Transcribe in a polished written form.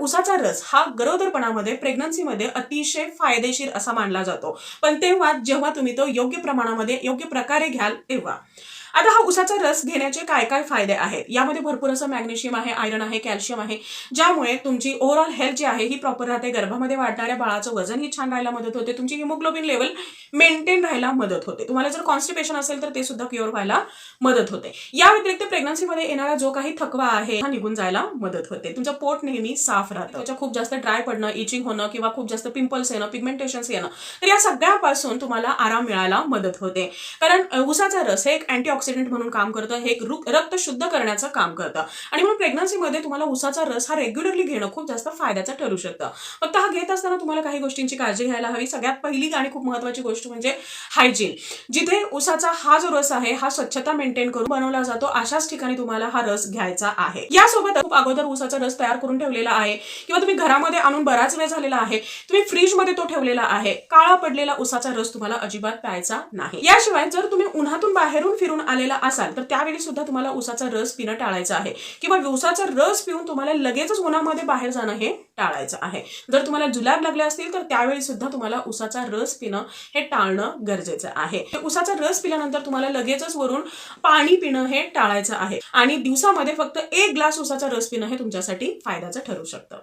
उसाचा रस हा गरोदरपणामध्ये प्रेग्नन्सीमध्ये अतिशय फायदेशीर असा मानला जातो, पण तेव्हा जेव्हा तुम्ही तो योग्य प्रमाणामध्ये योग्य प्रकारे घ्याल तेव्हा. आता हा उसाचा रस घेण्याचे काय काय फायदे आहेत, यामध्ये भरपूर असं मॅग्नेशियम आहे, आयरन आहे, कॅल्शियम आहे, ज्यामुळे तुमची ओव्हरऑल हेल्थ जी आहे ही प्रॉपर राहते. गर्भामध्ये वाढणाऱ्या बाळाचं वजन ही छान राहायला मदत होते. तुमची हिमोग्लोबिन लेवल मेंटेन राहायला मदत होते. तुम्हाला जर कॉन्स्टिपेशन असेल तर ते सुद्धा क्युअर व्हायला मदत होते. या व्यतिरिक्त प्रेग्नन्सीमध्ये येणारा जो काही थकवा आहे हा निघून जायला मदत होते. तुमचं पोट नेहमी साफ राहतं. त्याच्या खूप जास्त ड्राय पडणं, इचिंग होणं किंवा खूप जास्त पिंपल्स येणं, पिगमेंटेशन्स येणं, तर या सगळ्यापासून तुम्हाला आराम मिळायला मदत होते. कारण उसाचा रस हे एक अँटीऑक्सिडंट म्हणून काम करतं, हे एक रक्त शुद्ध करण्याचं काम करतं. आणि म्हणून प्रेग्नन्सीमध्ये तुम्हाला उसाचा रस हा रेग्युलरली घेणं खूप जास्त फायद्याचं ठरू शकतं. फक्त हा घेत असताना तुम्हाला काही गोष्टींची काळजी घ्यायला हवी. सगळ्यात पहिली आणि खूप महत्त्वाची गोष्ट म्हणजे हायजीन. जिथे उसाचा हा जो रस आहे हा स्वच्छता मेंटेन करून बनवला जातो अशाच ठिकाणी तुम्हाला हा रस घ्यायचा आहे. यासोबत खूप अगोदर उसाचा रस तयार करून ठेवलेला आहे किंवा तुम्ही घरामध्ये आणून बराच वेळ झालेला आहे, तुम्ही फ्रीजमध्ये तो ठेवलेला आहे, काळा पडलेला उसाचा रस तुम्हाला अजिबात प्यायचा नाही. याशिवाय जर तुम्ही उन्हातून बाहेरून फिरून आलेला असाल तर त्यावेळी सुद्धा तुम्हाला उसाचा रस पिणं टाळायचं आहे किंवा उसाचा रस पिऊन तुम्हाला लगेचच उन्हामध्ये बाहेर जाणं हे टाळायचं आहे. जर तुम्हाला जुलाब लागले असतील तर त्यावेळी सुद्धा तुम्हाला उसाचा रस पिणं हे टाळणं गरजेचं आहे. उसाचा रस पिल्यानंतर तुम्हाला लगेचच वरून पाणी पिणं हे टाळायचं आहे आणि दिवसामध्ये फक्त 1 ग्लास उसाचा रस पिणं हे तुमच्यासाठी फायद्याचं ठरू शकतं.